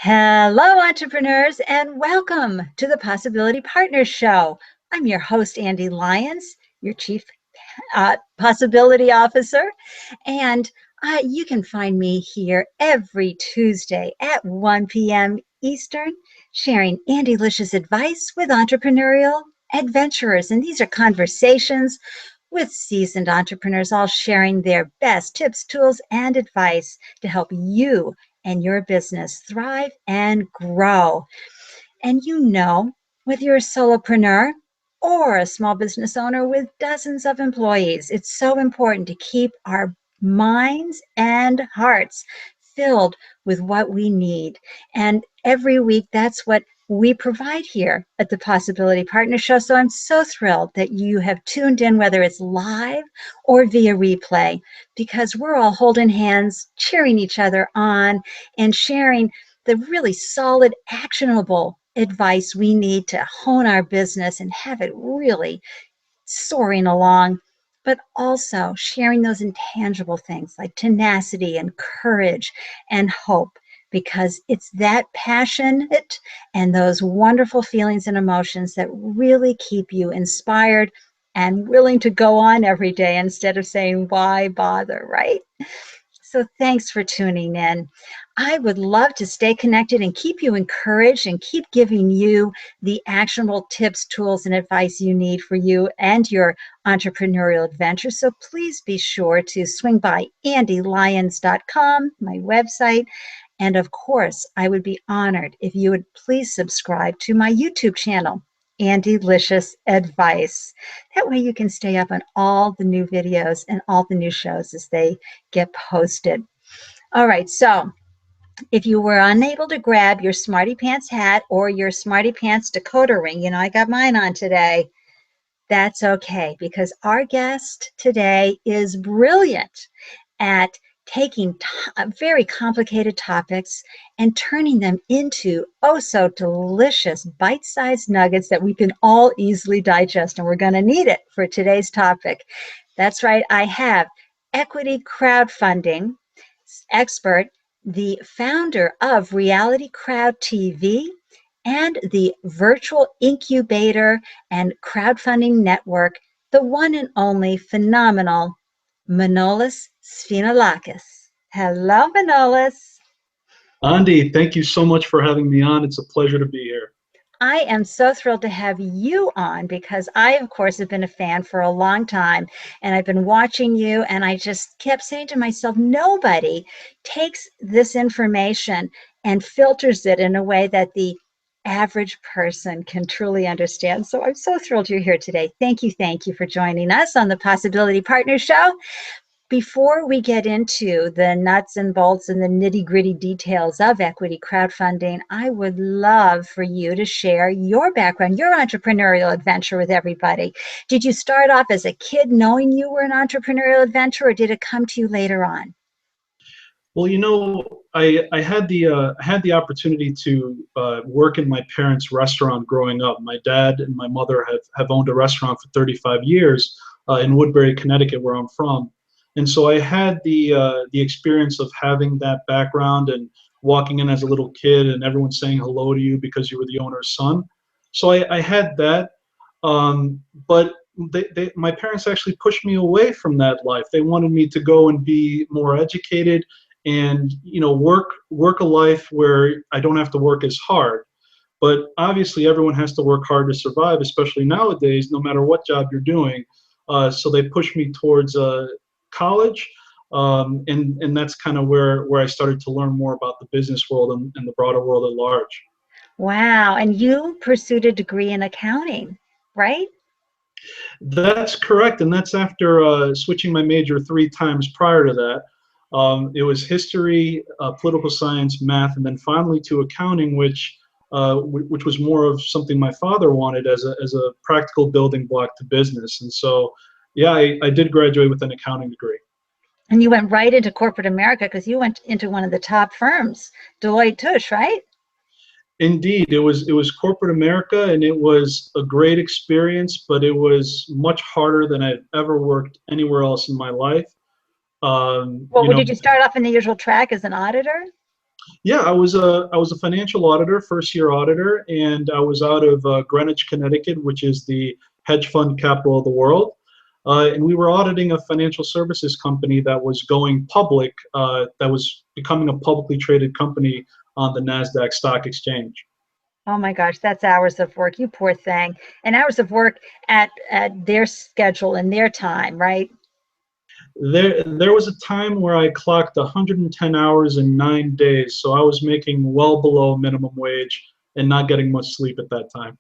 Hello, entrepreneurs, and welcome to the Possibility Partners Show. I'm your host, Ande Lyons, your Chief Possibility Officer, and you can find me here every Tuesday at 1 p.m. Eastern, sharing Andelicious advice with entrepreneurial adventurers. And these are conversations with seasoned entrepreneurs, all sharing their best tips, tools, and advice to help you and your business thrive and grow. And whether you're a solopreneur or a small business owner with dozens of employees, it's so important to keep our minds and hearts filled with what we need. And every week, that's what we provide here at the Possibility Partner Show. So I'm so thrilled that you have tuned in, whether it's live or via replay, because we're all holding hands, cheering each other on, and sharing the really solid, actionable advice we need to hone our business and have it really soaring along, but also sharing those intangible things like tenacity and courage and hope, because it's that passionate and those wonderful feelings and emotions that really keep you inspired and willing to go on every day instead of saying, why bother, right? So thanks for tuning in. I would love to stay connected and keep you encouraged and keep giving you the actionable tips, tools, and advice you need for you and your entrepreneurial adventure. So please be sure to swing by andelyons.com, my website. And of course, I would be honored if you would please subscribe to my YouTube channel, Andelicious Advice. That way you can stay up on all the new videos and all the new shows as they get posted. All right, so if you were unable to grab your Smarty Pants hat or your Smarty Pants decoder ring, I got mine on today, that's okay, because our guest today is brilliant at taking very complicated topics and turning them into so delicious bite-sized nuggets that we can all easily digest, and we're going to need it for today's topic. That's right, I have equity crowdfunding expert, the founder of Reality Crowd TV and the virtual incubator and crowdfunding network, the one and only phenomenal Manolis Sfinalakis. Hello, Manolis. Ande, thank you so much for having me on. It's a pleasure to be here. I am so thrilled to have you on because I, of course, have been a fan for a long time, and I've been watching you, and I just kept saying to myself, nobody takes this information and filters it in a way that the average person can truly understand. So I'm so thrilled you're here today. Thank you for joining us on the Possibility Partner Show. Before we get into the nuts and bolts and the nitty-gritty details of equity crowdfunding, I would love for you to share your background, your entrepreneurial adventure with everybody. Did you start off as a kid knowing you were an entrepreneurial adventure, or did it come to you later on? Well, I had the opportunity to work in my parents' restaurant growing up. My dad and my mother have owned a restaurant for 35 years in Woodbury, Connecticut, where I'm from. And so I had the experience of having that background and walking in as a little kid and everyone saying hello to you because you were the owner's son. So I had that, but my parents actually pushed me away from that life. They wanted me to go and be more educated and work a life where I don't have to work as hard. But obviously everyone has to work hard to survive, especially nowadays, no matter what job you're doing. So they pushed me towards college, and that's kind of where I started to learn more about the business world and the broader world at large. Wow, and you pursued a degree in accounting, right? That's correct, and that's after switching my major 3 times prior to that. It was history, political science, math, and then finally to accounting, which was more of something my father wanted as a practical building block to business. And so, yeah, I did graduate with an accounting degree. And you went right into corporate America because you went into one of the top firms, Deloitte Touche, right? Indeed, it was corporate America, and it was a great experience, but it was much harder than I'd ever worked anywhere else in my life. Well, did you start off in the usual track as an auditor? Yeah, I was a financial auditor, first year auditor, and I was out of Greenwich, Connecticut, which is the hedge fund capital of the world. And we were auditing a financial services company that was going public, that was becoming a publicly traded company on the NASDAQ stock exchange. Oh my gosh, that's hours of work, you poor thing. And hours of work at their schedule and their time, right? There was a time where I clocked 110 hours in 9 days, so I was making well below minimum wage and not getting much sleep at that time.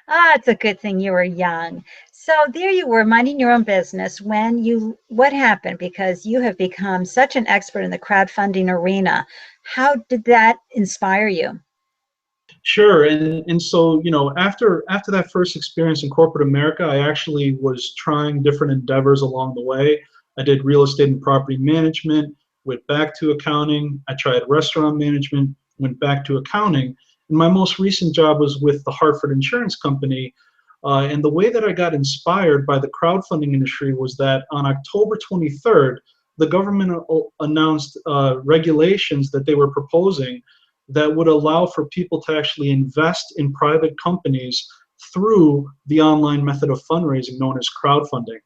Ah, it's a good thing you were young. So there you were minding your own business what happened? Because you have become such an expert in the crowdfunding arena. How did that inspire you? Sure, and so after that first experience in corporate America, I actually was trying different endeavors along the way. I did real estate and property management, went back to accounting. I tried restaurant management, went back to accounting, and my most recent job was with the Hartford Insurance Company. And the way that I got inspired by the crowdfunding industry was that on October 23rd, the government announced regulations that they were proposing that would allow for people to actually invest in private companies through the online method of fundraising known as crowdfunding.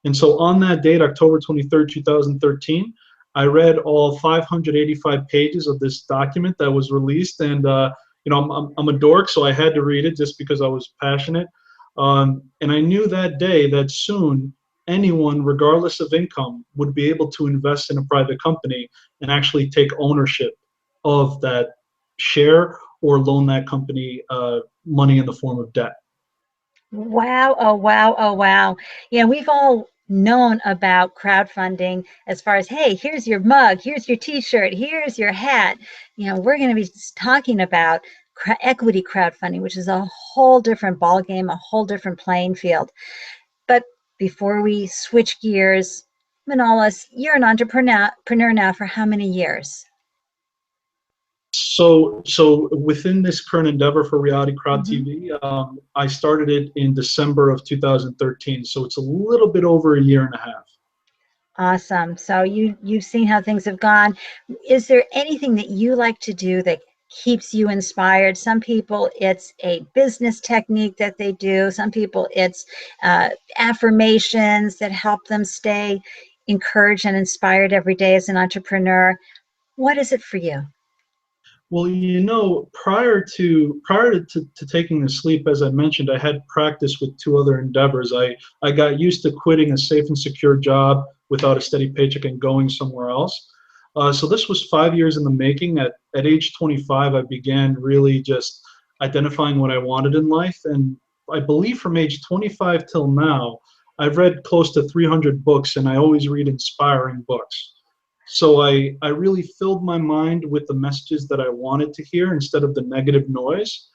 And so on that date, October 23rd, 2013, I read all 585 pages of this document that was released. And, I'm a dork, so I had to read it just because I was passionate. And I knew that day that soon anyone, regardless of income, would be able to invest in a private company and actually take ownership of that share or loan that company money in the form of debt. Wow, oh wow, oh wow. We've all known about crowdfunding as far as, hey, here's your mug, here's your t-shirt, here's your hat. We're going to be talking about equity crowdfunding, which is a whole different ballgame, a whole different playing field. But before we switch gears, Manolis, you're an entrepreneur now for how many years? So within this current endeavor for Reality Crowd Mhm. TV, I started it in December of 2013. So it's a little bit over a year and a half. Awesome. So you've seen how things have gone. Is there anything that you like to do that keeps you inspired? Some people, it's a business technique that they do. Some people, it's affirmations that help them stay encouraged and inspired every day as an entrepreneur. What is it for you? Well, prior to taking the sleep, as I mentioned, I had practice with two other endeavors. I got used to quitting a safe and secure job without a steady paycheck and going somewhere else. So this was 5 years in the making. At age 25, I began really just identifying what I wanted in life, and I believe from age 25 till now, I've read close to 300 books, and I always read inspiring books. So I really filled my mind with the messages that I wanted to hear instead of the negative noise.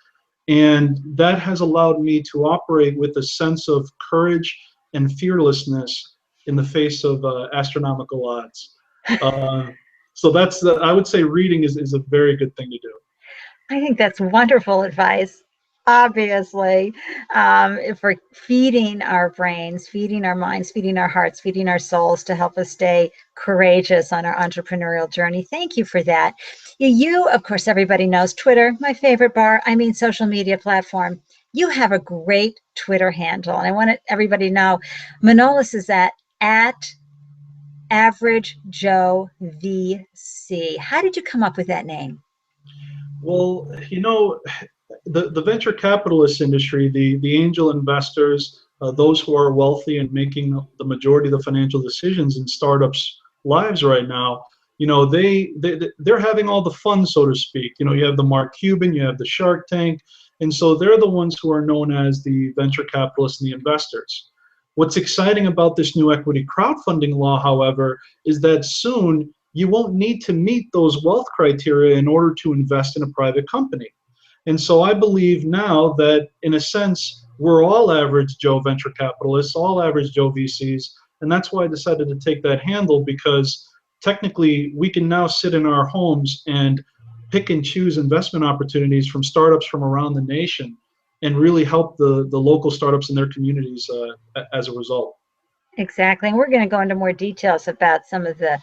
And that has allowed me to operate with a sense of courage and fearlessness in the face of astronomical odds. Uh, so I would say reading is a very good thing to do. I think that's wonderful advice. Obviously, if we're feeding our brains, feeding our minds, feeding our hearts, feeding our souls to help us stay courageous on our entrepreneurial journey. Thank you for that. You, of course, everybody knows Twitter, my favorite social media platform. You have a great Twitter handle, and I want everybody to know Manolis is at Average Joe VC. How did you come up with that name? Well, the venture capitalist industry, the angel investors, those who are wealthy and making the majority of the financial decisions in startups' lives right now, they're having all the fun, so to speak. You have the Mark Cuban, you have the Shark Tank, and so they're the ones who are known as the venture capitalists and the investors. What's exciting about this new equity crowdfunding law, however, is that soon you won't need to meet those wealth criteria in order to invest in a private company. And so I believe now that, in a sense, we're all average Joe venture capitalists, all average Joe VCs. And that's why I decided to take that handle, because technically we can now sit in our homes and pick and choose investment opportunities from startups from around the nation and really help the local startups in their communities as a result. Exactly. And we're going to go into more details about some of the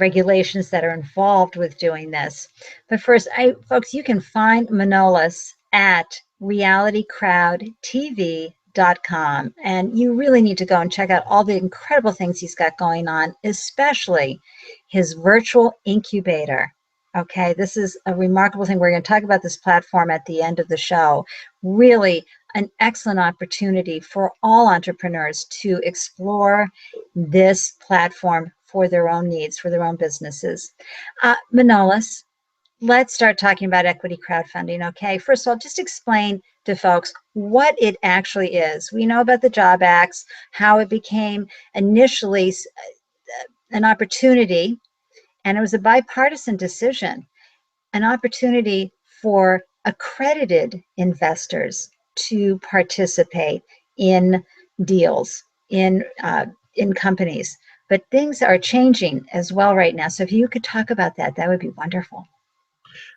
regulations that are involved with doing this. But first, folks, you can find Manolis at realitycrowdtv.com. And you really need to go and check out all the incredible things he's got going on, especially his virtual incubator. Okay, this is a remarkable thing. We're going to talk about this platform at the end of the show. Really an excellent opportunity for all entrepreneurs to explore this platform for their own needs, for their own businesses. Manolis, let's start talking about equity crowdfunding, okay? First of all, just explain to folks what it actually is. We know about the Job Acts, how it became initially an opportunity, and it was a bipartisan decision, an opportunity for accredited investors to participate in deals, in companies. But things are changing as well right now. So if you could talk about that, that would be wonderful.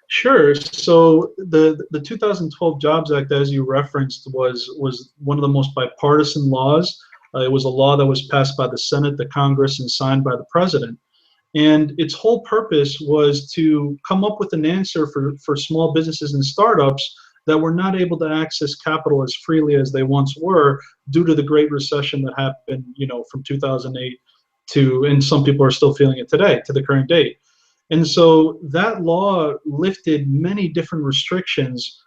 Sure. So the 2012 Jobs Act, as you referenced, was one of the most bipartisan laws. It was a law that was passed by the Senate, the Congress, and signed by the President. And its whole purpose was to come up with an answer for small businesses and startups that were not able to access capital as freely as they once were due to the Great Recession that happened, from 2008 to, and some people are still feeling it today, to the current date. And so that law lifted many different restrictions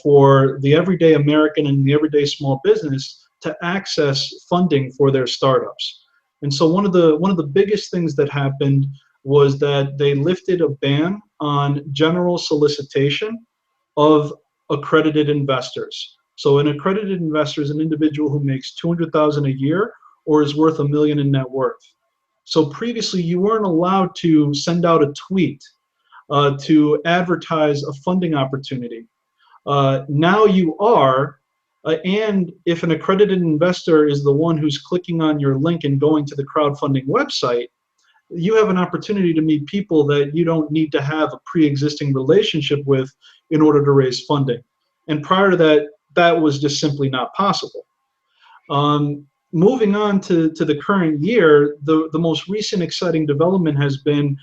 for the everyday American and the everyday small business to access funding for their startups. And so one of the biggest things that happened was that they lifted a ban on general solicitation of accredited investors. So an accredited investor is an individual who makes $200,000 a year or is worth $1 million in net worth. So previously, you weren't allowed to send out a tweet to advertise a funding opportunity. Now you are, and if an accredited investor is the one who's clicking on your link and going to the crowdfunding website, you have an opportunity to meet people that you don't need to have a pre-existing relationship with in order to raise funding. And prior to that, that was just simply not possible. Moving on to the current year, the most recent exciting development has been,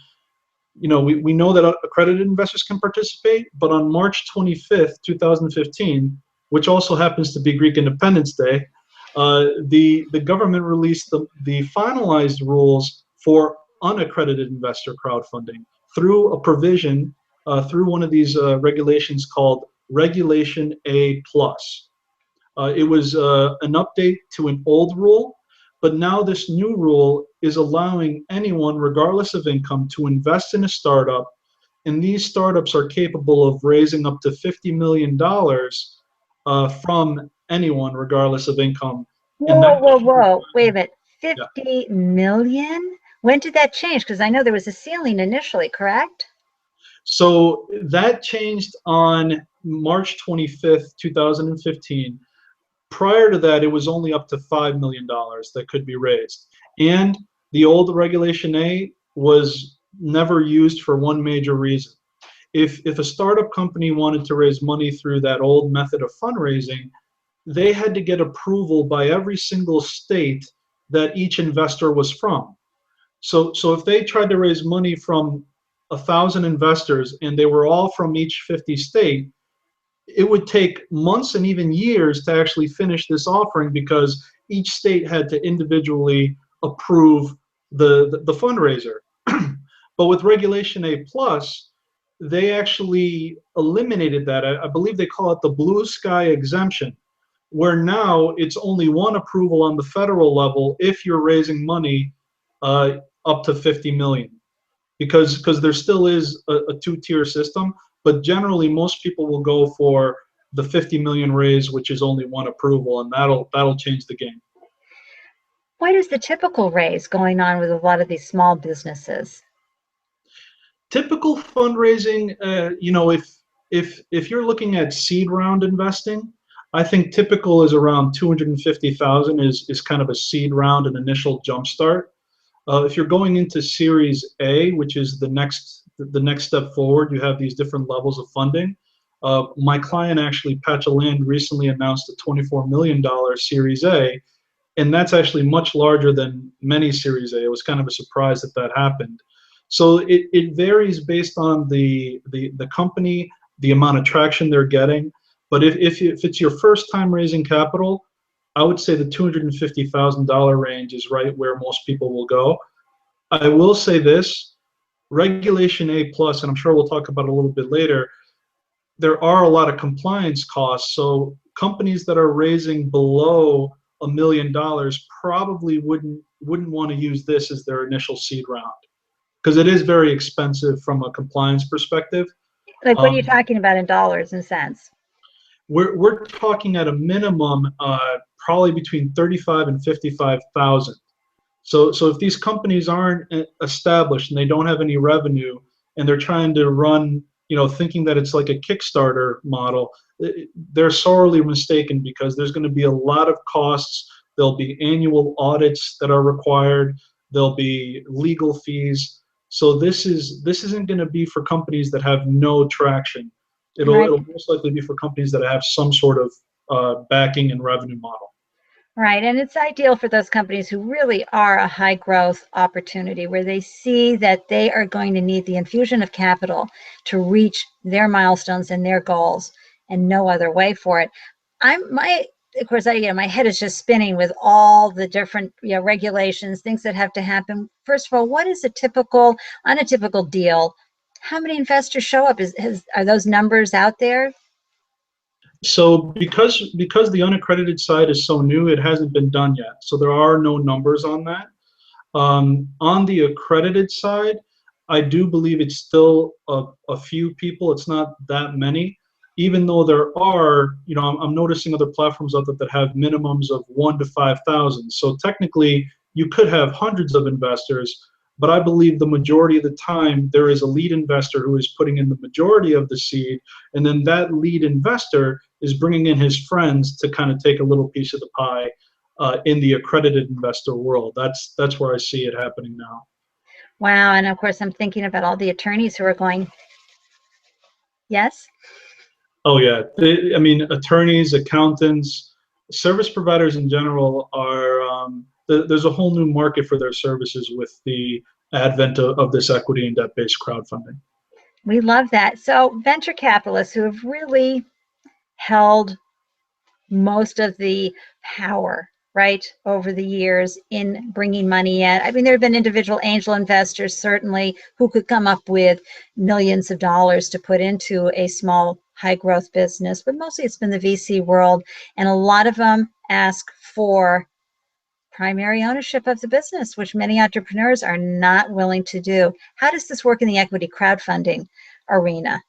we know that accredited investors can participate, but on March 25th, 2015, which also happens to be Greek Independence Day, the government released the finalized rules for unaccredited investor crowdfunding through a provision, through one of these regulations called Regulation A+. It was an update to an old rule, but now this new rule is allowing anyone, regardless of income, to invest in a startup, and these startups are capable of raising up to $50 million from anyone, regardless of income. Whoa. Wait a minute. 50 Yeah. million? When did that change? Because I know there was a ceiling initially, correct? So that changed on March 25th, 2015. Prior to that, it was only up to $5 million that could be raised. And the old Regulation A was never used for one major reason. If a startup company wanted to raise money through that old method of fundraising, they had to get approval by every single state that each investor was from. So if they tried to raise money from 1,000 investors and they were all from each 50 state, it would take months and even years to actually finish this offering because each state had to individually approve the fundraiser. But with Regulation A+, they actually eliminated that. I believe they call it the blue sky exemption, where now it's only one approval on the federal level if you're raising money up to 50 million. Because there still is a two-tier system, but generally most people will go for the 50 million raise, which is only one approval, and that'll change the game. What is the typical raise going on with a lot of these small businesses? Typical fundraising, if you're looking at seed round investing, I think typical is around 250,000 is kind of a seed round, an initial jumpstart. If you're going into Series A, which is the next step forward, you have these different levels of funding. My client actually, Patchaland, recently announced a $24 million Series A, and that's actually much larger than many Series A. It was kind of a surprise that happened. So it varies based on the company, the amount of traction they're getting. But if it's your first time raising capital, I would say the $250,000 range is right where most people will go. I will say this, Regulation A plus, and I'm sure we'll talk about it a little bit later, there are a lot of compliance costs. So companies that are raising below $1 million probably wouldn't want to use this as their initial seed round because it is very expensive from a compliance perspective. Like, what are you Um, talking about in dollars and cents? we're talking at a minimum probably between 35 and 55,000. So if these companies aren't established and they don't have any revenue and they're trying to run, thinking that it's like a Kickstarter model, they're sorely mistaken because there's going to be a lot of costs. There'll be annual audits that are required. There'll be legal fees. So this isn't going to be for companies that have no traction. Right. It'll most likely be for companies that have some sort of backing and revenue model. Right. And it's ideal for those companies who really are a high growth opportunity where they see that they are going to need the infusion of capital to reach their milestones and their goals and no other way for it. Of course, my head is just spinning with all the different regulations, things that have to happen. First of all, what is on a typical deal? How many investors show up? Are those numbers out there? So because the unaccredited side is so new, it hasn't been done yet. So there are no numbers on that. On the accredited side, I do believe it's still a few people. It's not that many, even though there are, I'm noticing other platforms out there that have minimums of 1 to 5,000. So technically, you could have hundreds of investors, but I believe the majority of the time there is a lead investor who is putting in the majority of the seed, and then that lead investor is bringing in his friends to kind of take a little piece of the pie in the accredited investor world. That's where I see it happening now. Wow. And of course, I'm thinking about all the attorneys who are going, yes? Oh yeah, I mean, attorneys, accountants, service providers in general are. There's a whole new market for their services with the advent of this equity and debt-based crowdfunding. We love that. So venture capitalists who have really held most of the power, right, over the years in bringing money in. I mean, there have been individual angel investors, certainly, who could come up with millions of dollars to put into a small, high growth business, but mostly it's been the VC world. And a lot of them ask for primary ownership of the business, which many entrepreneurs are not willing to do. How does this work in the equity crowdfunding arena?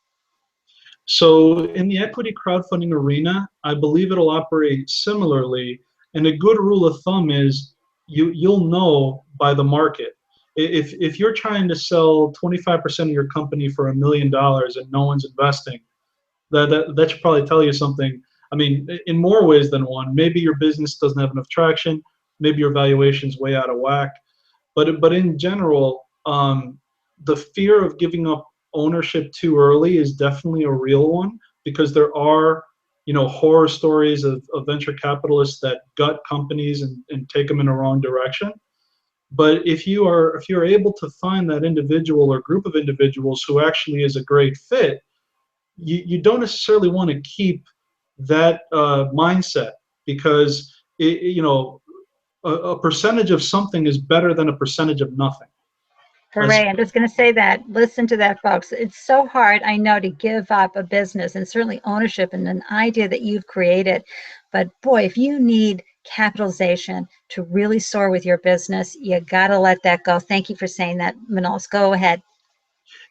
So in the equity crowdfunding arena, I believe it'll operate similarly. And a good rule of thumb is you'll know by the market. If you're trying to sell 25% of your company for $1 million and no one's investing, that should probably tell you something. I mean, in more ways than one. Maybe your business doesn't have enough traction. Maybe your valuation's way out of whack. But in general, the fear of giving up ownership too early is definitely a real one because there are horror stories of venture capitalists that gut companies and take them in the wrong direction. But if you're able to find that individual or group of individuals who actually is a great fit, you don't necessarily want to keep that mindset because a percentage of something is better than a percentage of nothing. Hooray. I'm just going to say that. Listen to that, folks. It's so hard, I know, to give up a business and certainly ownership and an idea that you've created. But boy, if you need capitalization to really soar with your business, you got to let that go. Thank you for saying that, Manos. Go ahead.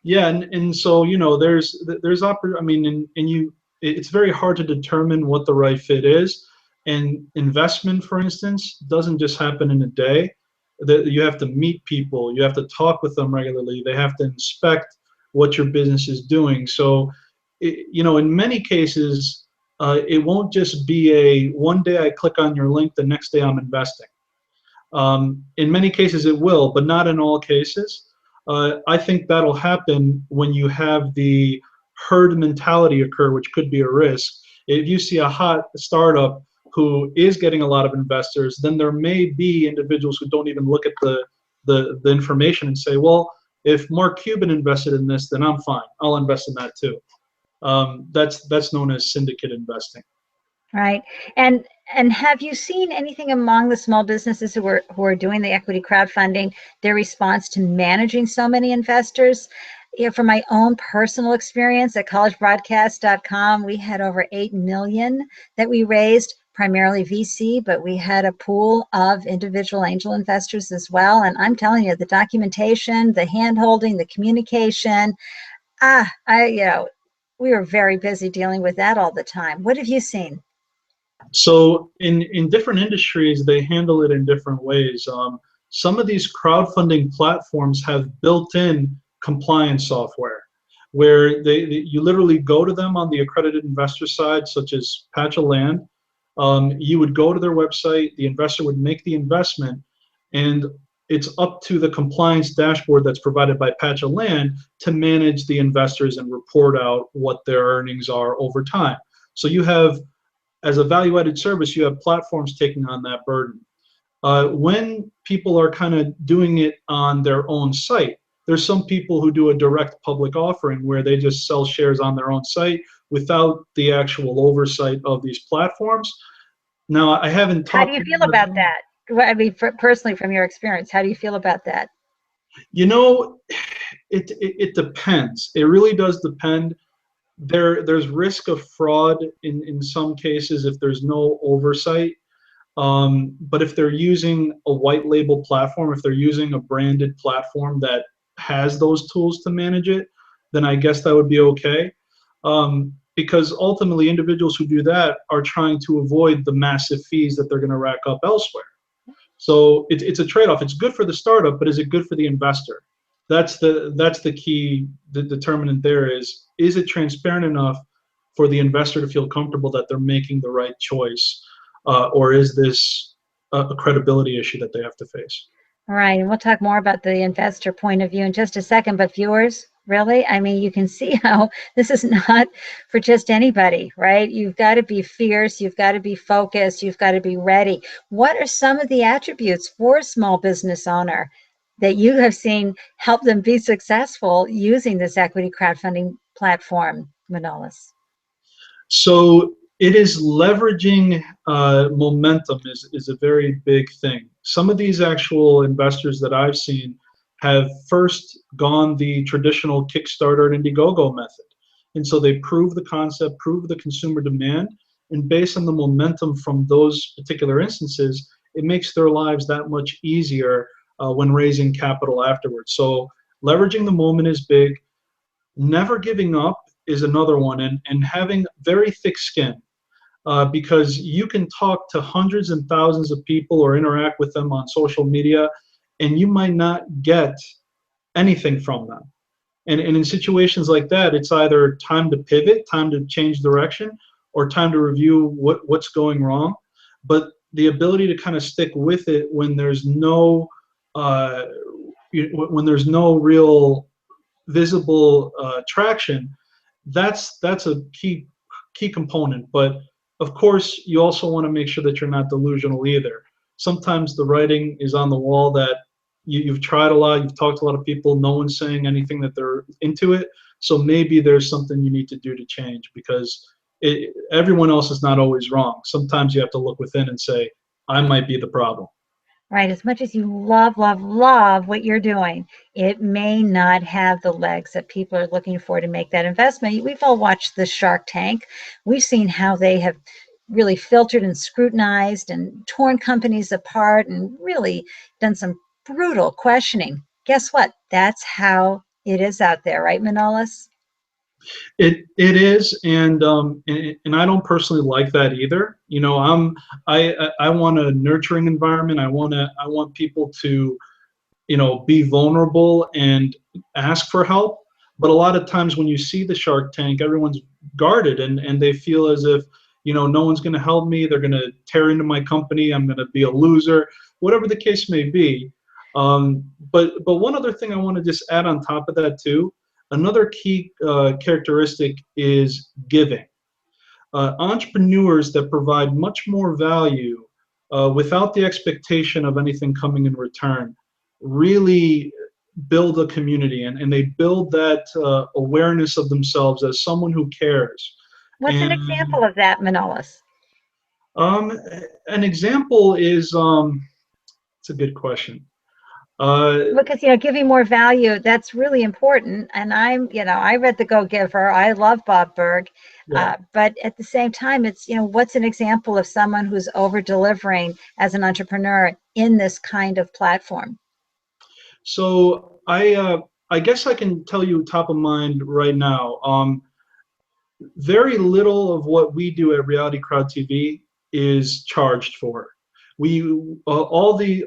Yeah, and so I mean, it's very hard to determine what the right fit is. And investment, for instance, doesn't just happen in a day. That you have to meet people, you have to talk with them regularly. They have to inspect what your business is doing. So, in many cases, it won't just be a one day I click on your link, the next day I'm investing. In many cases, it will, but not in all cases. I think that'll happen when you have the herd mentality occur, which could be a risk. If you see a hot startup who is getting a lot of investors, then there may be individuals who don't even look at the information and say, well, if Mark Cuban invested in this, then I'm fine. I'll invest in that too. That's known as syndicate investing. Right. And have you seen anything among the small businesses who are doing the equity crowdfunding, their response to managing so many investors? You know, from my own personal experience at collegebroadcast.com, we had over 8 million that we raised, primarily VC, but we had a pool of individual angel investors as well. And I'm telling you, the documentation, the hand-holding, the communication, we were very busy dealing with that all the time. What have you seen? So in different industries, they handle it in different ways. Some of these crowdfunding platforms have built-in compliance software where you literally go to them on the accredited investor side, such as Patch of Land. You would go to their website, the investor would make the investment, and it's up to the compliance dashboard that's provided by Patch of Land to manage the investors and report out what their earnings are over time. So you have, as a value-added service, you have platforms taking on that burden. When people are kind of doing it on their own site, there's some people who do a direct public offering where they just sell shares on their own site without the actual oversight of these platforms. Now, I haven't How do talked you to feel them. about that? Well, I mean, personally, from your experience, how do you feel about that? You know, it depends. It really does depend. There's risk of fraud in some cases if there's no oversight. But if they're using a white label platform, if they're using a branded platform that has those tools to manage it, then I guess that would be okay. Because ultimately, individuals who do that are trying to avoid the massive fees that they're going to rack up elsewhere. So it's a trade-off. It's good for the startup, but is it good for the investor? That's the key. The determinant there is it transparent enough for the investor to feel comfortable that they're making the right choice, or is this a credibility issue that they have to face? All right, and we'll talk more about the investor point of view in just a second, but viewers, really, I mean, you can see how this is not for just anybody, right? You've got to be fierce, you've got to be focused, you've got to be ready. What are some of the attributes for a small business owner that you have seen help them be successful using this equity crowdfunding platform, Manolis? So it is leveraging momentum is a very big thing. Some of these actual investors that I've seen have first gone the traditional Kickstarter and Indiegogo method. And so they prove the concept, prove the consumer demand, and based on the momentum from those particular instances, it makes their lives that much easier when raising capital afterwards. So leveraging the moment is big. Never giving up is another one, and having very thick skin, because you can talk to hundreds and thousands of people or interact with them on social media, and you might not get anything from them. And in situations like that, it's either time to pivot, time to change direction, or time to review what's going wrong. But the ability to kind of stick with it when there's no real visible traction, that's a key component. But of course, you also want to make sure that you're not delusional either. Sometimes the writing is on the wall that you've tried a lot, you've talked to a lot of people, no one's saying anything that they're into it. So maybe there's something you need to do to change, because everyone else is not always wrong. Sometimes you have to look within and say, I might be the problem. Right, as much as you love, love, love what you're doing, it may not have the legs that people are looking for to make that investment. We've all watched the Shark Tank. We've seen how they have really filtered and scrutinized and torn companies apart and really done some brutal questioning. Guess what? That's how it is out there, right, Manolis? It is, and I don't personally like that either. You know, I want a nurturing environment. I want people to, you know, be vulnerable and ask for help. But a lot of times when you see the Shark Tank, everyone's guarded, and they feel as if, you know, no one's going to help me. They're going to tear into my company. I'm going to be a loser, whatever the case may be. But one other thing I want to just add on top of that too. Another key characteristic is giving. Entrepreneurs that provide much more value without the expectation of anything coming in return really build a community, and they build that awareness of themselves as someone who cares. What's an And example of that, Manolis? um, an example is, it's a good question. Because giving more value, that's really important. And I read The Go Giver. I love Bob Berg. Yeah. But at the same time, it's what's an example of someone who's over delivering as an entrepreneur in this kind of platform? So I guess I can tell you top of mind right now. Very little of what we do at Reality Crowd TV is charged for. We all the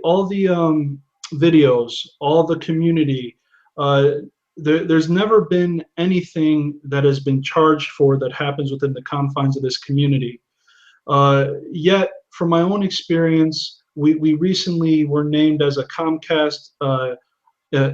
videos, all the community. There's never been anything that has been charged for that happens within the confines of this community. Yet, from my own experience, we recently were named as a Comcast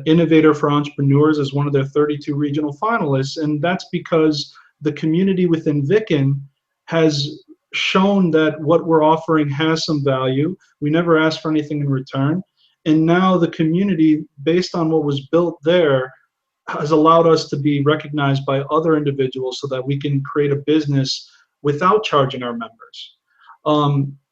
Innovator for Entrepreneurs as one of their 32 regional finalists, and that's because the community within Vicken has shown that what we're offering has some value. We never asked for anything in return, and now the community, based on what was built there, has allowed us to be recognized by other individuals so that we can create a business without charging our members.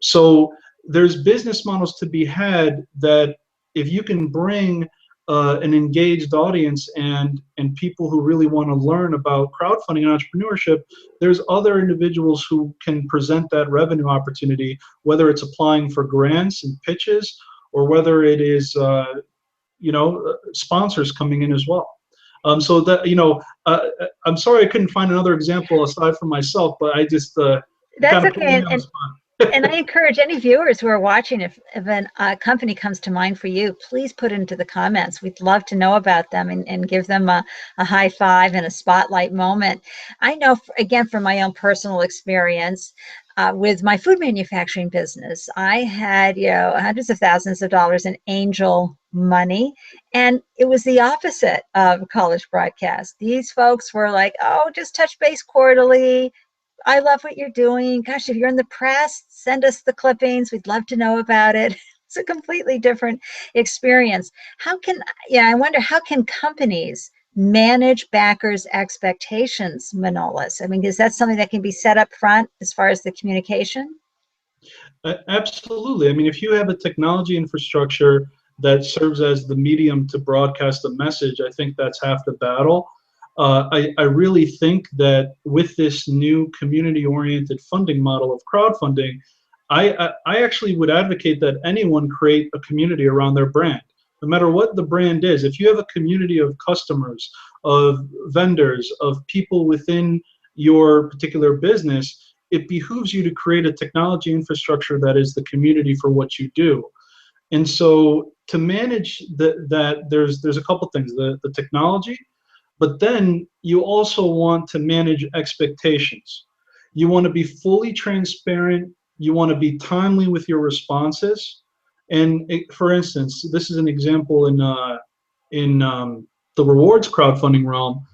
So there's business models to be had that if you can bring an engaged audience and people who really want to learn about crowdfunding and entrepreneurship, there's other individuals who can present that revenue opportunity, whether it's applying for grants and pitches or whether it is sponsors coming in as well. So that I'm sorry I couldn't find another example aside from myself, but I just That's kind of put me okay. on the spot. And I encourage any viewers who are watching, if a company comes to mind for you, please put it into the comments. We'd love to know about them and give them a high five and a spotlight moment. I know, again, from my own personal experience with my food manufacturing business, I had, hundreds of thousands of dollars in angel money, and it was the opposite of college broadcast. These folks were like, oh, just touch base quarterly. I love what you're doing. Gosh, if you're in the press, send us the clippings. We'd love to know about it. It's a completely different experience. I wonder, how can companies manage backers' expectations, Manolis? I mean, is that something that can be set up front as far as the communication? Absolutely. I mean, if you have a technology infrastructure that serves as the medium to broadcast a message, I think that's half the battle. I really think that with this new community-oriented funding model of crowdfunding, I actually would advocate that anyone create a community around their brand, no matter what the brand is. If you have a community of customers, of vendors, of people within your particular business, it behooves you to create a technology infrastructure that is the community for what you do. And so to manage that, there's a couple things: the technology. But then you also want to manage expectations. You want to be fully transparent. You want to be timely with your responses. And for instance, this is an example in the rewards crowdfunding realm.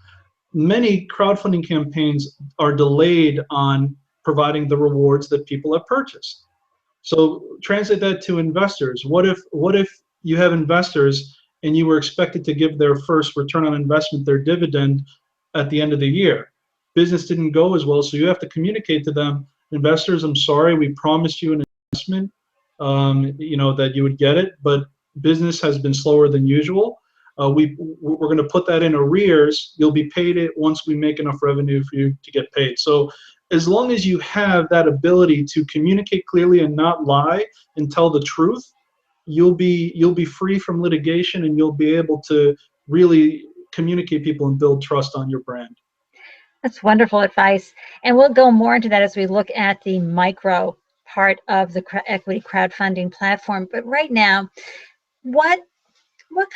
Many crowdfunding campaigns are delayed on providing the rewards that people have purchased. So translate that to investors. What if you have investors and you were expected to give their first return on investment, their dividend, at the end of the year? Business didn't go as well, so you have to communicate to them, investors, I'm sorry, we promised you an investment, that you would get it, but business has been slower than usual. We're going to put that in arrears. You'll be paid it once we make enough revenue for you to get paid. So as long as you have that ability to communicate clearly and not lie and tell the truth, you'll be free from litigation, and you'll be able to really communicate people and build trust on your brand. That's wonderful advice. And we'll go more into that as we look at the micro part of the equity crowdfunding platform. But right now, what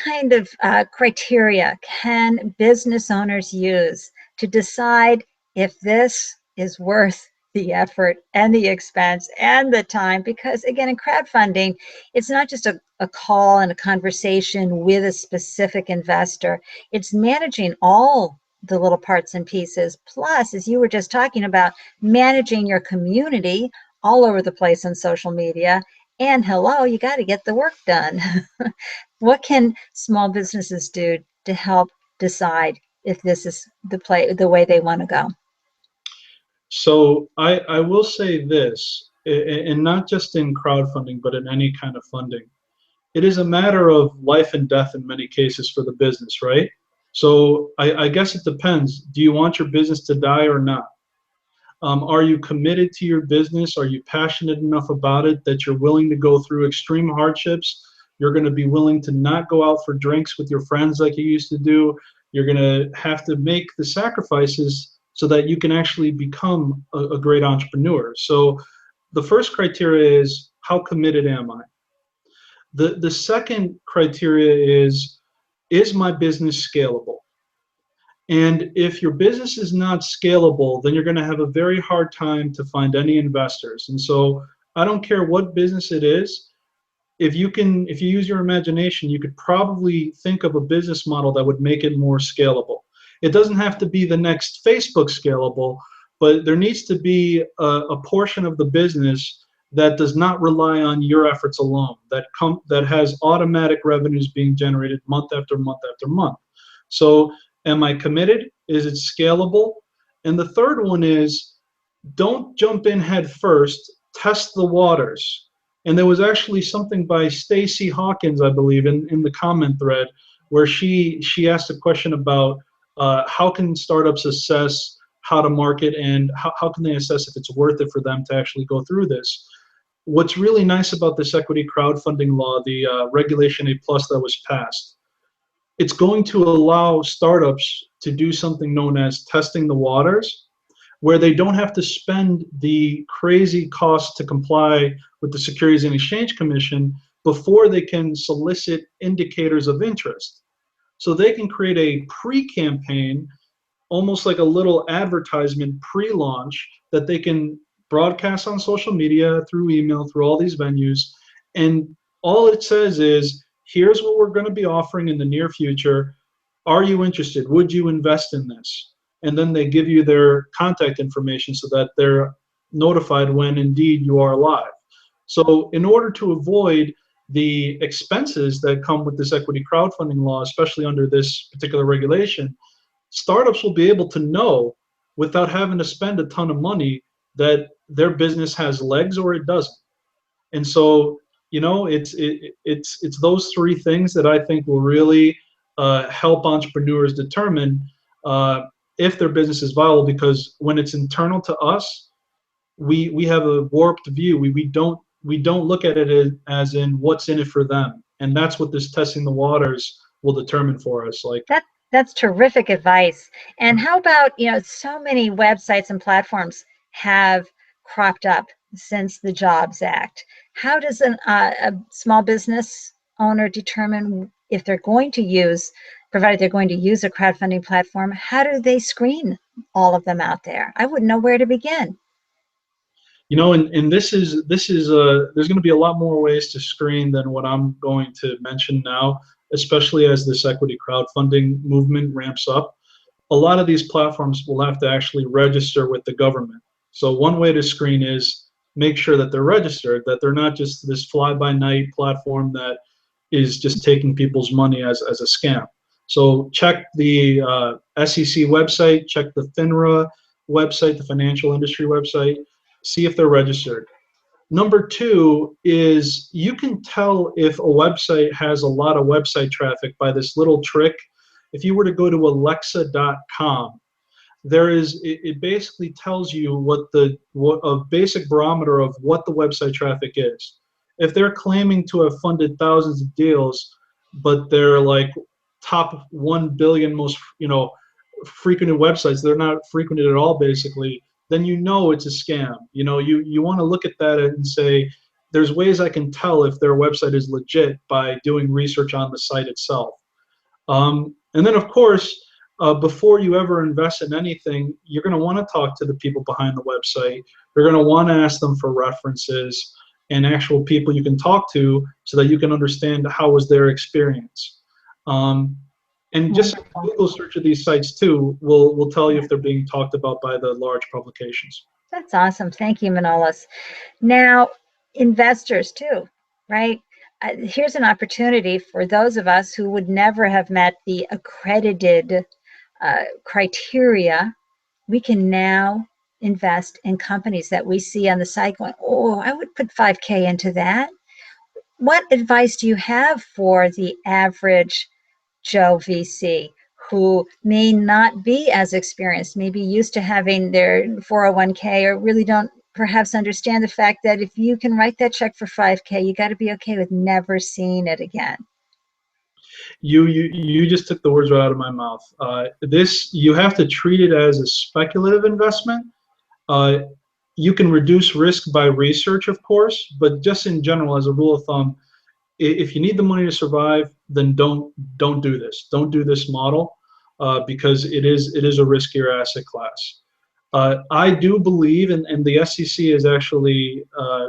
kind of criteria can business owners use to decide if this is worth the effort and the expense and the time? Because again, in crowdfunding, it's not just a call and a conversation with a specific investor. It's managing all the little parts and pieces. Plus, as you were just talking about, managing your community all over the place on social media And hello, you got to get the work done. What can small businesses do to help decide if this is the way they want to go? So I will say this, and not just in crowdfunding, but in any kind of funding. It is a matter of life and death in many cases for the business, right? So I guess it depends. Do you want your business to die or not? Are you committed to your business? Are you passionate enough about it that you're willing to go through extreme hardships? You're going to be willing to not go out for drinks with your friends like you used to do. You're going to have to make the sacrifices so that you can actually become a great entrepreneur. So the first criteria is, how committed am I? The second criteria is my business scalable? And if your business is not scalable, then you're going to have a very hard time to find any investors. And so I don't care what business it is. If you use your imagination, you could probably think of a business model that would make it more scalable. It doesn't have to be the next Facebook scalable, but there needs to be a portion of the business that does not rely on your efforts alone, that has automatic revenues being generated month after month after month. So am I committed? Is it scalable? And the third one is, don't jump in head first, test the waters. And there was actually something by Stacy Hawkins, I believe, in the comment thread, where she asked a question about how can startups assess how to market, and how can they assess if it's worth it for them to actually go through this. What's really nice about this equity crowdfunding law, the Regulation A plus that was passed, it's going to allow startups to do something known as testing the waters, where they don't have to spend the crazy cost to comply with the Securities and Exchange Commission before they can solicit indicators of interest. So they can create a pre-campaign, almost like a little advertisement pre-launch, that they can broadcast on social media, through email, through all these venues. And all it says is, here's what we're going to be offering in the near future. Are you interested? Would you invest in this? And then they give you their contact information so that they're notified when indeed you are live. So in order to avoid the expenses that come with this equity crowdfunding law, especially under this particular regulation, startups will be able to know, without having to spend a ton of money, that their business has legs or it doesn't. And so, it's those three things that I think will really help entrepreneurs determine if their business is viable. Because when it's internal to us, we have a warped view. We don't look at it as in what's in it for them, and that's what this testing the waters will determine for us. Like, That's terrific advice. And how about, so many websites and platforms have cropped up since the Jobs Act. How does a small business owner determine if they're going to use, provided they're going to use a crowdfunding platform, how do they screen all of them out there? I wouldn't know where to begin. and this is there's going to be a lot more ways to screen than what I'm going to mention now, especially as this equity crowdfunding movement ramps up. A lot of these platforms will have to actually register with the government. So one way to screen is make sure that they're registered, that they're not just this fly-by-night platform that is just taking people's money as a scam. So check the SEC website, check the FINRA website, the financial industry website, see if they're registered. Number two is, you can tell if a website has a lot of website traffic by this little trick. If you were to go to alexa.com, it basically tells you what a basic barometer of what the website traffic is. If they're claiming to have funded thousands of deals, but they're like top 1 billion most frequented websites, they're not frequented at all basically, then it's a scam. You want to look at that and say, there's ways I can tell if their website is legit by doing research on the site itself. And then, of course, before you ever invest in anything, you're going to want to talk to the people behind the website. You're going to want to ask them for references and actual people you can talk to, so that you can understand how was their experience. And just a Google search of these sites too will tell you if they're being talked about by the large publications. That's awesome. Thank you, Manolis. Now, investors too, right? Here's an opportunity for those of us who would never have met the accredited criteria. We can now invest in companies that we see on the site going, oh, I would put 5K into that. What advice do you have for the average Joe VC who may not be as experienced, maybe used to having their 401k, or really don't perhaps understand the fact that if you can write that check for 5K, you got to be okay with never seeing it again? You just took the words right out of my mouth. This, you have to treat it as a speculative investment. Uh, you can reduce risk by research, of course, but just in general, as a rule of thumb, if you need the money to survive, then don't do this. Don't do this model because it is a riskier asset class. I do believe, and the SEC has actually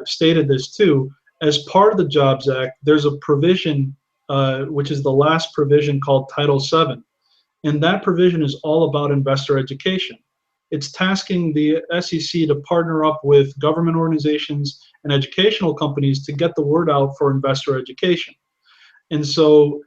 stated this too, as part of the Jobs Act, there's a provision, which is the last provision, called Title VII. And that provision is all about investor education. It's tasking the SEC to partner up with government organizations and educational companies to get the word out for investor education. And so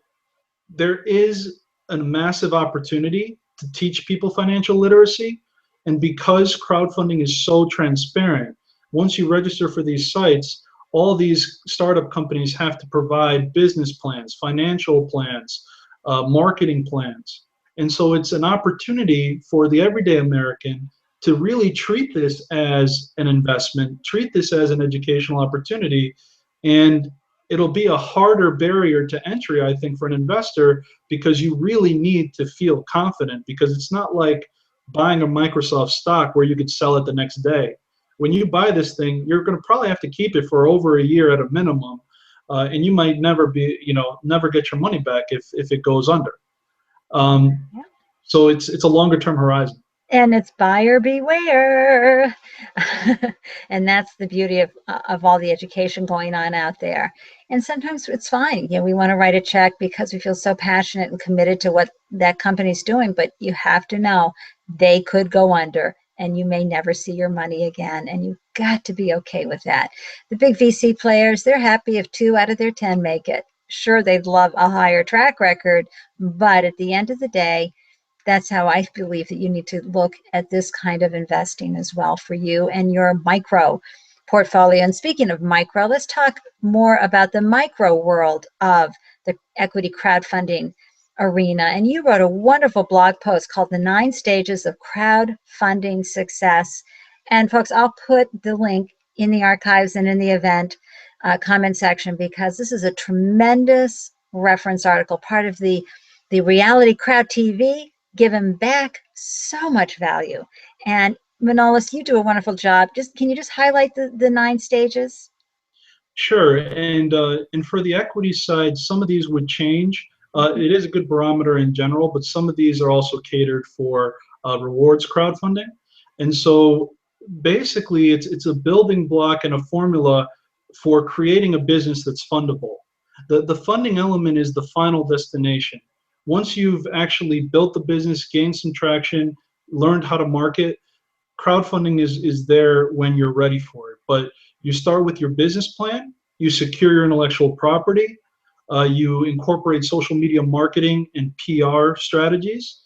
there is a massive opportunity to teach people financial literacy. And because crowdfunding is so transparent, once you register for these sites, all these startup companies have to provide business plans, financial plans, marketing plans. And so it's an opportunity for the everyday American to really treat this as an investment, treat this as an educational opportunity, and it'll be a harder barrier to entry, I think, for an investor, because you really need to feel confident, because it's not like buying a Microsoft stock where you could sell it the next day. When you buy this thing, you're going to probably have to keep it for over a year at a minimum, and you might never never get your money back if it goes under. Yeah. So it's a longer term horizon. And it's buyer beware. And that's the beauty of all the education going on out there. And sometimes it's fine. We want to write a check because we feel so passionate and committed to what that company's doing, but you have to know they could go under and you may never see your money again. And you've got to be okay with that. The big VC players, they're happy if 2 out of their 10 make it. Sure, they'd love a higher track record, but at the end of the day, that's how I believe that you need to look at this kind of investing as well for you and your micro portfolio. And speaking of micro, let's talk more about the micro world of the equity crowdfunding arena. And you wrote a wonderful blog post called The 9 Stages of Crowdfunding Success. And folks, I'll put the link in the archives and in the event comment section, because this is a tremendous reference article, part of the reality crowd TV, given back so much value. And Manolis, you do a wonderful job. Can you just highlight the 9 stages? Sure, and for the equity side, some of these would change. It is a good barometer in general, but some of these are also catered for rewards crowdfunding. And so basically, it's a building block and a formula for creating a business that's fundable. The funding element is the final destination. Once you've actually built the business, gained some traction, learned how to market, crowdfunding is there when you're ready for it. But you start with your business plan, you secure your intellectual property, you incorporate social media marketing and PR strategies.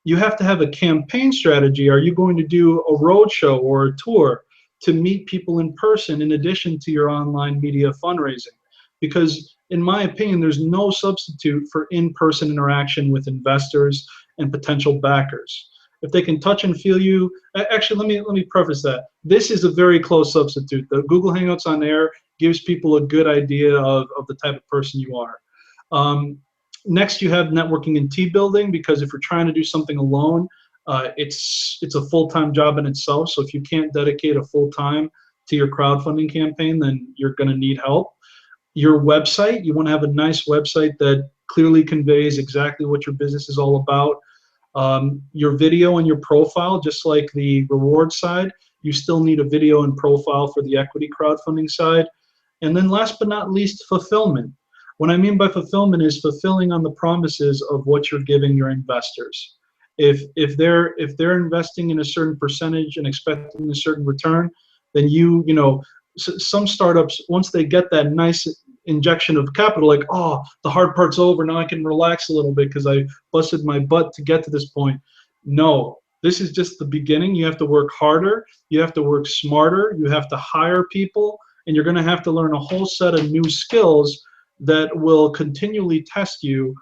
You have to have a campaign strategy. Are you going to do a roadshow or a tour to meet people in person in addition to your online media fundraising? Because in my opinion, there's no substitute for in-person interaction with investors and potential backers. If they can touch and feel you, actually, let me preface that. This is a very close substitute. The Google Hangouts on Air gives people a good idea of the type of person you are. Next, you have networking and team building, because if you're trying to do something alone, it's a full-time job in itself. So if you can't dedicate a full time to your crowdfunding campaign, then you're going to need help. Your website, you want to have a nice website that clearly conveys exactly what your business is all about. Your video and your profile, just like the reward side, you still need a video and profile for the equity crowdfunding side. And then last but not least, fulfillment. What I mean by fulfillment is fulfilling on the promises of what you're giving your investors. If they're investing in a certain percentage and expecting a certain return, then you some startups, once they get that nice injection of capital, like, oh, the hard part's over, now I can relax a little bit because I busted my butt to get to this point. No, this is just the beginning. You have to work harder, you have to work smarter, you have to hire people, and you're going to have to learn a whole set of new skills that will continually test you,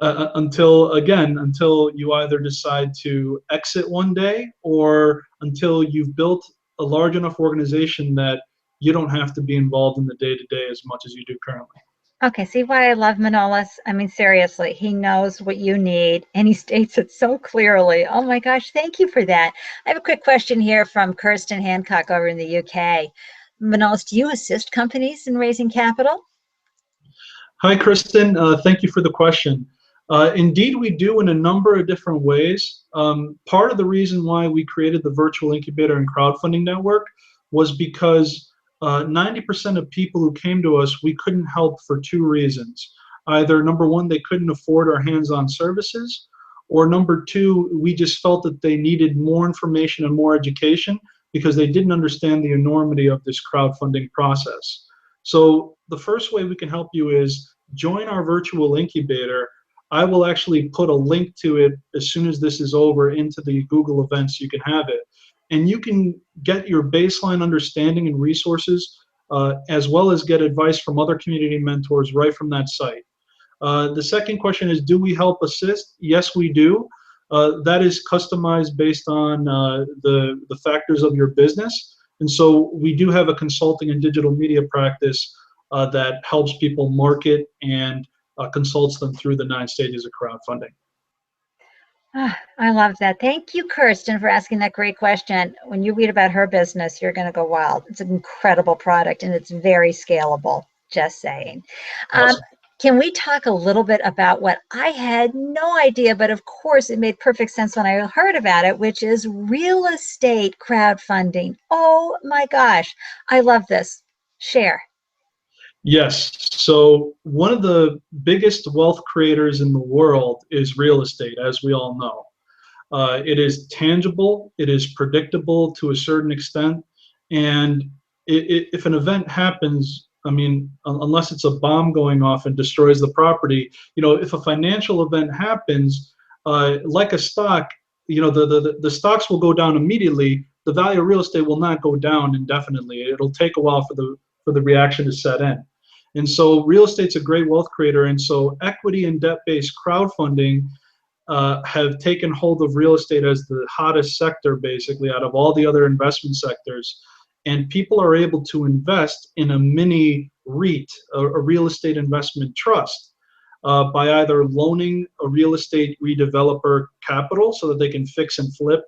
until you either decide to exit one day, or until you've built a large enough organization that you don't have to be involved in the day-to-day as much as you do currently. Okay, see why I love Manolis? I mean, seriously, he knows what you need and he states it so clearly. Oh my gosh, thank you for that. I have a quick question here from Kirsten Hancock over in the UK. Manolis, do you assist companies in raising capital? Hi, Kristen. Thank you for the question. Indeed, we do in a number of different ways. Part of the reason why we created the virtual incubator and crowdfunding network was because 90% of people who came to us, we couldn't help for two reasons. Either number one, they couldn't afford our hands-on services, or number two, we just felt that they needed more information and more education because they didn't understand the enormity of this crowdfunding process. So the first way we can help you is join our virtual incubator. I will actually put a link to it as soon as this is over into the Google events. You can have it. And you can get your baseline understanding and resources, as well as get advice from other community mentors right from that site. The second question is, do we help assist? Yes, we do. That is customized based on the factors of your business. And so we do have a consulting and digital media practice that helps people market and consults them through the 9 stages of crowdfunding. I love that. Thank you, Kirsten, for asking that great question. When you read about her business, you're going to go wild. It's an incredible product and it's very scalable, just saying. Awesome. Can we talk a little bit about what I had no idea, but of course it made perfect sense when I heard about it, which is real estate crowdfunding. Oh my gosh, I love this. Share. Yes. So one of the biggest wealth creators in the world is real estate, as we all know. It is tangible, it is predictable to a certain extent, and if an event happens, I mean, unless it's a bomb going off and destroys the property, if a financial event happens, like a stock, the stocks will go down immediately. The value of real estate will not go down indefinitely. It'll take a while for the reaction to set in. And so real estate's a great wealth creator, and so equity and debt-based crowdfunding have taken hold of real estate as the hottest sector, basically, out of all the other investment sectors. And people are able to invest in a mini REIT, a real estate investment trust, by either loaning a real estate redeveloper capital so that they can fix and flip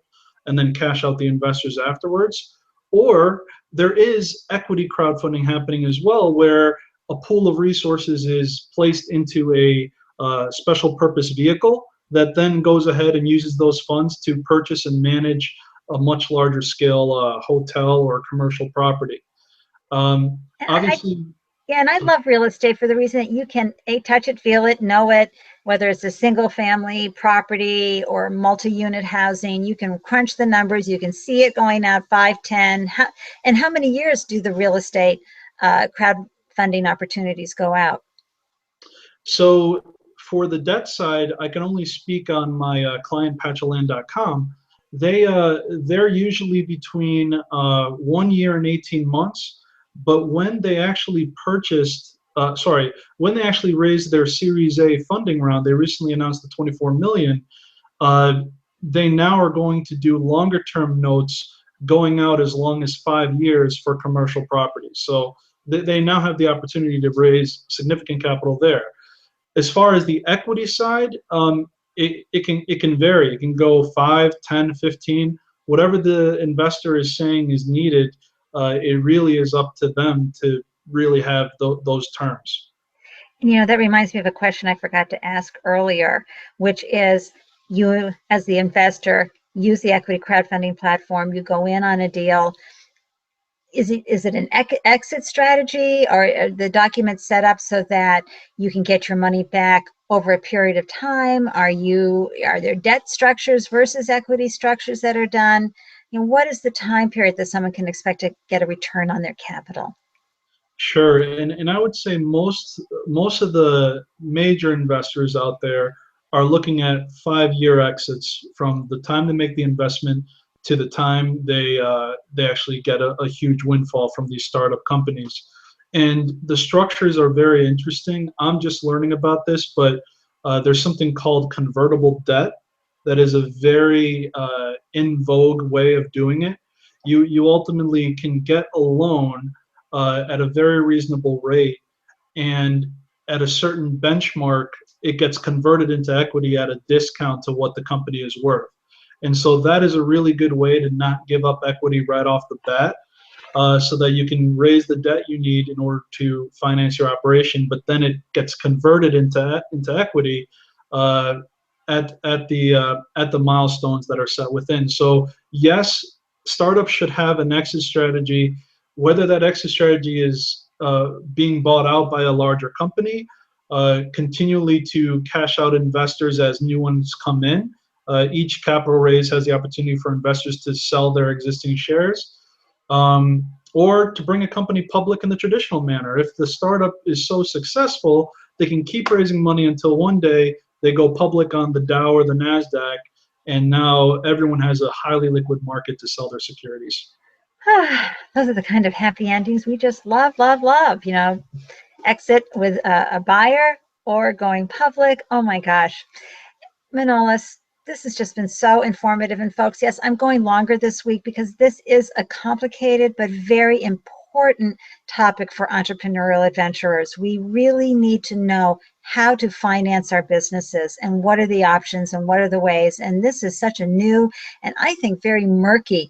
and then cash out the investors afterwards. Or there is equity crowdfunding happening as well, where a pool of resources is placed into a special purpose vehicle that then goes ahead and uses those funds to purchase and manage a much larger scale hotel or commercial property. Obviously, yeah, and I love real estate for the reason that you can touch it, feel it, know it, whether it's a single family property or multi-unit housing. You can crunch the numbers, you can see it going out 5, 10. And how many years do the real estate crowdfunding opportunities go out? So for the debt side, I can only speak on my client patchaland.com. They're usually between 1 year and 18 months. But when they actually when they actually raised their Series A funding round, they recently announced the 24 million. They now are going to do longer term notes going out as long as 5 years for commercial properties. So they now have the opportunity to raise significant capital there. As far as the equity side, it can vary. It can go 5, 10, 15, whatever the investor is saying is needed. It really is up to them to really have those terms. That reminds me of a question I forgot to ask earlier, which is you, as the investor, use the equity crowdfunding platform, you go in on a deal. Is it an exit strategy, or are the documents set up so that you can get your money back over a period of time? Are there debt structures versus equity structures that are done? what is the time period that someone can expect to get a return on their capital? Sure, and I would say most of the major investors out there are looking at 5-year exits from the time they make the investment to the time they actually get a huge windfall from these startup companies. And the structures are very interesting. I'm just learning about this, but there's something called convertible debt that is a very in vogue way of doing it. You ultimately can get a loan at a very reasonable rate, and at a certain benchmark, it gets converted into equity at a discount to what the company is worth. And so that is a really good way to not give up equity right off the bat, so that you can raise the debt you need in order to finance your operation, but then it gets converted into equity uh, at the milestones that are set within. So yes, startups should have an exit strategy. Whether that exit strategy is being bought out by a larger company, continually to cash out investors as new ones come in. Each capital raise has the opportunity for investors to sell their existing shares, or to bring a company public in the traditional manner. If the startup is so successful, they can keep raising money until one day they go public on the Dow or the NASDAQ, and now everyone has a highly liquid market to sell their securities. Those are the kind of happy endings we just love, love, love. Exit with a buyer or going public. Oh my gosh. Manolis, this has just been so informative. And folks, yes, I'm going longer this week because this is a complicated but very important topic for entrepreneurial adventurers. We really need to know how to finance our businesses and what are the options and what are the ways. And this is such a new and I think very murky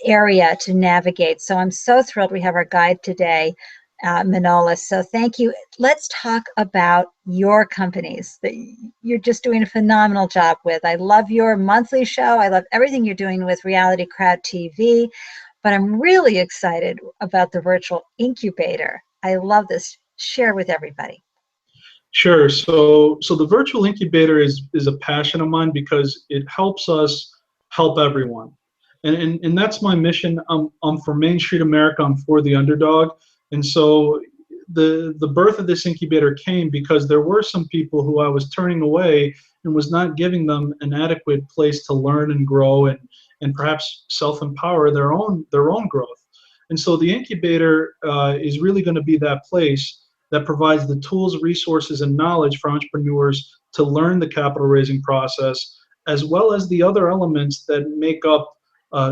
area to navigate. So I'm so thrilled we have our guide today, Manolis. So thank you. Let's talk about your companies that you're just doing a phenomenal job with. I love your monthly show. I love everything you're doing with Reality Crowd TV, but I'm really excited about the virtual incubator. I love this. Share with everybody. Sure. So the virtual incubator is a passion of mine because it helps us help everyone. And that's my mission. I'm for Main Street America. I'm for the underdog. And so the birth of this incubator came because there were some people who I was turning away and was not giving them an adequate place to learn and grow and perhaps self-empower their own growth. And so the incubator is really going to be that place that provides the tools, resources, and knowledge for entrepreneurs to learn the capital raising process, as well as the other elements that make up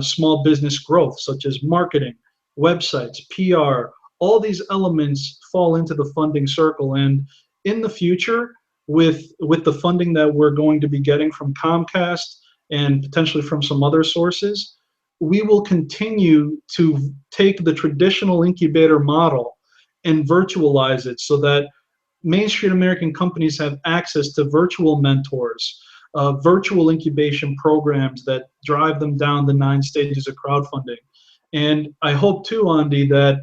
small business growth, such as marketing, websites, PR. All these elements fall into the funding circle. And in the future, with the funding that we're going to be getting from Comcast and potentially from some other sources, we will continue to take the traditional incubator model and virtualize it so that Main Street American companies have access to virtual mentors, virtual incubation programs that drive them down the 9 stages of crowdfunding. And I hope too, Ande, that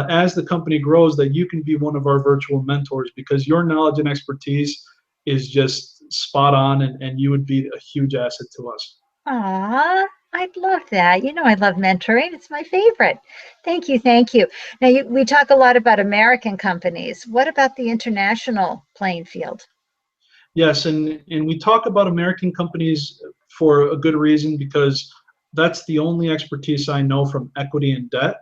as the company grows, that you can be one of our virtual mentors, because your knowledge and expertise is just spot on, and you would be a huge asset to us. Aw, I'd love that. I love mentoring. It's my favorite. Thank you. Thank you. Now, we talk a lot about American companies. What about the international playing field? Yes, and we talk about American companies for a good reason, because that's the only expertise I know from equity and debt.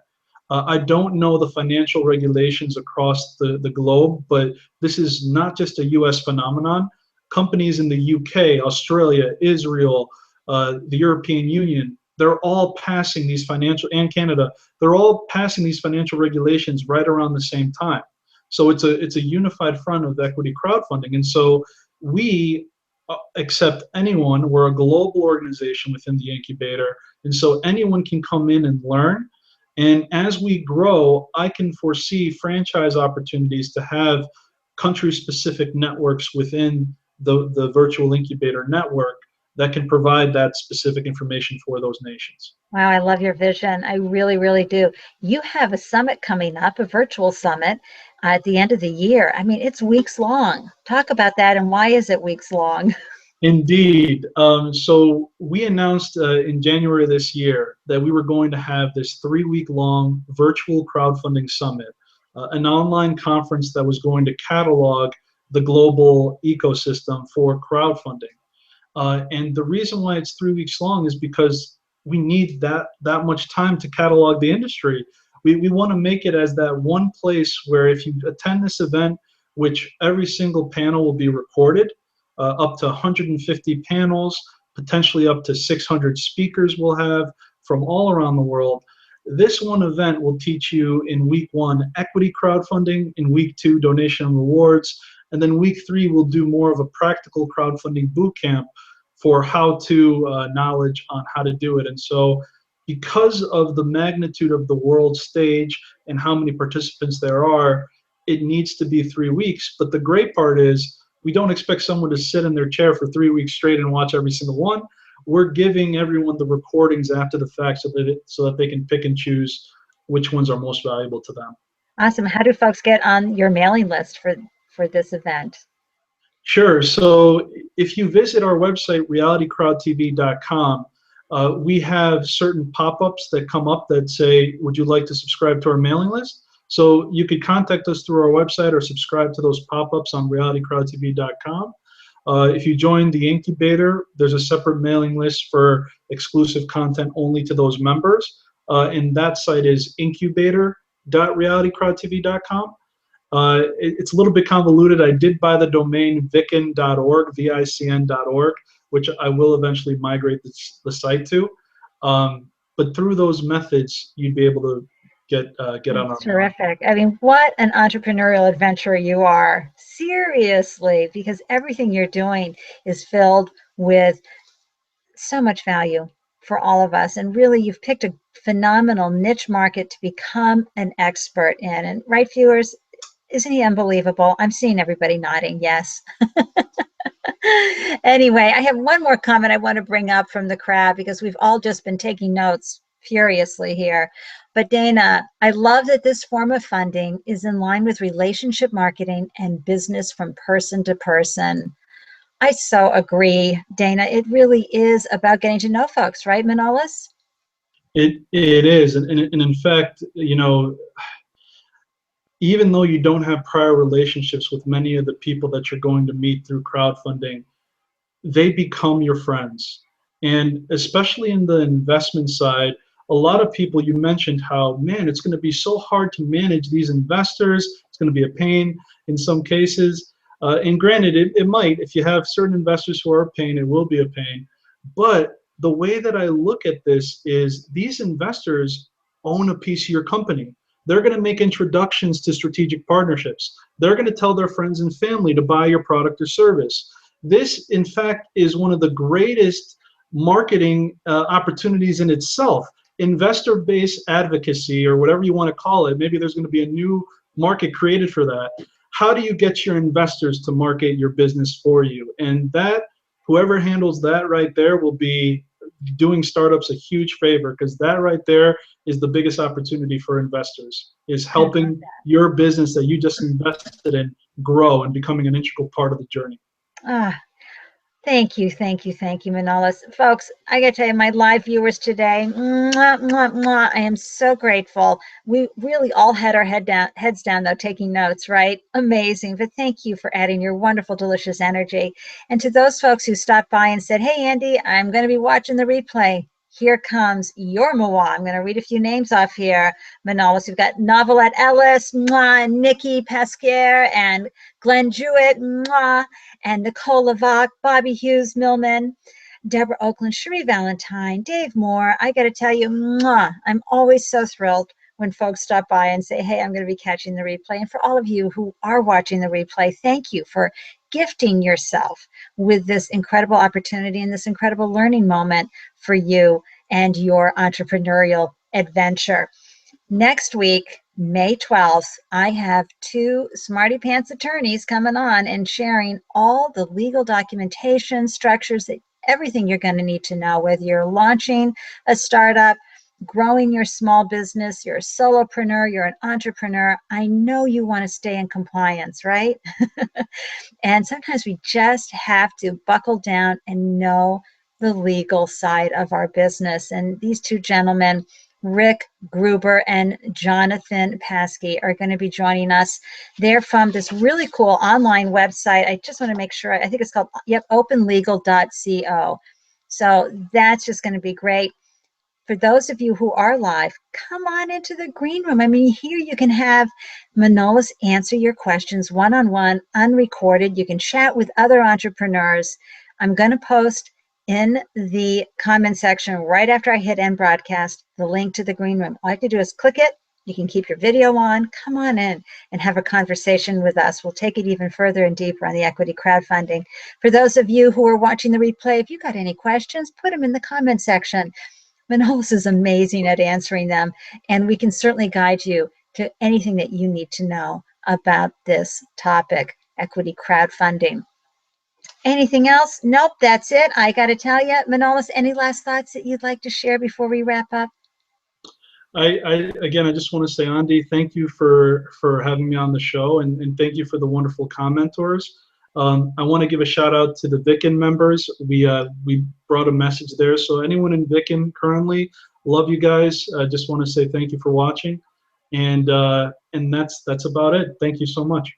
I don't know the financial regulations across the globe, but this is not just a US phenomenon. Companies in the UK, Australia, Israel, the European Union, they're all passing these and Canada, they're all passing these financial regulations right around the same time. So it's a unified front of equity crowdfunding. And so we accept anyone. We're a global organization within the incubator, and so anyone can come in and learn. And as we grow, I can foresee franchise opportunities to have country-specific networks within the virtual incubator network that can provide that specific information for those nations. Wow, I love your vision. I really, really do. You have a summit coming up, a virtual summit at the end of the year. I mean, it's weeks long. Talk about that, and why is it weeks long? Indeed. So we announced in January this year that we were going to have this 3-week long virtual crowdfunding summit, an online conference that was going to catalog the global ecosystem for crowdfunding. And the reason why it's 3 weeks long is because we need that much time to catalog the industry. We want to make it as that one place where if you attend this event, which every single panel will be recorded, up to 150 panels, potentially up to 600 speakers we'll have from all around the world. This one event will teach you in week 1 equity crowdfunding, in week 2 donation and rewards, and then week 3 we'll do more of a practical crowdfunding boot camp for how-to knowledge on how to do it. And so because of the magnitude of the world stage and how many participants there are, it needs to be 3 weeks. But the great part is we don't expect someone to sit in their chair for 3 weeks straight and watch every single one. We're giving everyone the recordings after the fact so that they can pick and choose which ones are most valuable to them. Awesome. How do folks get on your mailing list for this event? Sure. So if you visit our website, realitycrowdtv.com, we have certain pop-ups that come up that say, would you like to subscribe to our mailing list? So you could contact us through our website or subscribe to those pop-ups on realitycrowdtv.com. If you join the incubator, there's a separate mailing list for exclusive content only to those members. And that site is incubator.realitycrowdtv.com. It's a little bit convoluted. I did buy the domain vicn.org, vicn.org, which I will eventually migrate the site to. But through those methods, you'd be able to get on our terrific. I mean, what an entrepreneurial adventure you are. Seriously, because everything you're doing is filled with so much value for all of us. And really, you've picked a phenomenal niche market to become an expert in. And right, viewers, isn't he unbelievable? I'm seeing everybody nodding yes. Anyway, I have one more comment I want to bring up from the crowd because we've all just been taking notes furiously here. But Dana, I love that this form of funding is in line with relationship marketing and business from person to person. I so agree, Dana. It really is about getting to know folks, right, Manolis? It is, and in fact, you know, even though you don't have prior relationships with many of the people that you're going to meet through crowdfunding, they become your friends. And especially in the investment side, a lot of people, you mentioned how, man, it's going to be so hard to manage these investors. It's going to be a pain in some cases. And granted, it might. If you have certain investors who are a pain, it will be a pain. But the way that I look at this is these investors own a piece of your company. They're going to make introductions to strategic partnerships. They're going to tell their friends and family to buy your product or service. This, in fact, is one of the greatest marketing opportunities in itself. Investor-based advocacy, or whatever you want to call it, maybe there's going to be a new market created for that. How do you get your investors to market your business for you? And that, whoever handles that right there will be doing startups a huge favor, because that right there is the biggest opportunity for investors, is helping your business that you just invested in grow and becoming an integral part of the journey. Thank you, Manolis. Folks, I got to tell you, my live viewers today, mwah, mwah, mwah, I am so grateful. We really all had our heads down, though, taking notes, right? Amazing. But thank you for adding your wonderful, delicious energy. And to those folks who stopped by and said, hey, Andy, I'm going to be watching the replay. Here comes your Moa. I'm going to read a few names off here. Manolis, we've got Novelette Ellis, mwah, Nikki Pesquier, and Glenn Jewett, mwah, and Nicole Lavac, Bobby Hughes Millman, Deborah Oakland, Cherie Valentine, Dave Moore. I got to tell you, mwah, I'm always so thrilled when folks stop by and say, hey, I'm going to be catching the replay. And for all of you who are watching the replay, thank you for gifting yourself with this incredible opportunity and this incredible learning moment for you and your entrepreneurial adventure. Next week, May 12th, I have 2 Smarty Pants attorneys coming on and sharing all the legal documentation, structures, everything you're going to need to know, whether you're launching a startup, growing your small business, you're a solopreneur, you're an entrepreneur, I know you want to stay in compliance, right? And sometimes we just have to buckle down and know the legal side of our business. And these two gentlemen, Rick Gruber and Jonathan Paskey, are going to be joining us. They're from this really cool online website. I just want to make sure, I think it's called, openlegal.co. So that's just going to be great. For those of you who are live, come on into the green room. I mean, here you can have Manolis answer your questions one-on-one, unrecorded. You can chat with other entrepreneurs. I'm going to post in the comment section right after I hit end broadcast the link to the green room. All you have to do is click it. You can keep your video on. Come on in and have a conversation with us. We'll take it even further and deeper on the equity crowdfunding. For those of you who are watching the replay, if you got any questions, put them in the comment section. Manolis is amazing at answering them, and we can certainly guide you to anything that you need to know about this topic, equity crowdfunding. Anything else? Nope, that's it. I got to tell you, Manolis, any last thoughts that you'd like to share before we wrap up? Again, I just want to say, Ande, thank you for having me on the show, and thank you for the wonderful commentors. I want to give a shout out to the Vicken members. We brought a message there, so anyone in Vicken currently, love you guys. I just want to say thank you for watching, and that's about it. Thank you so much.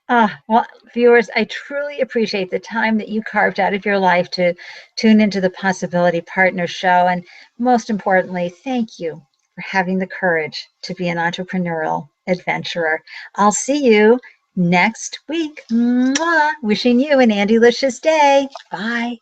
Well, viewers, I truly appreciate the time that you carved out of your life to tune into the Possibility Partner Show. And most importantly, thank you for having the courage to be an entrepreneurial adventurer. I'll see you next week. Mwah! Wishing you an Andelicious day. Bye.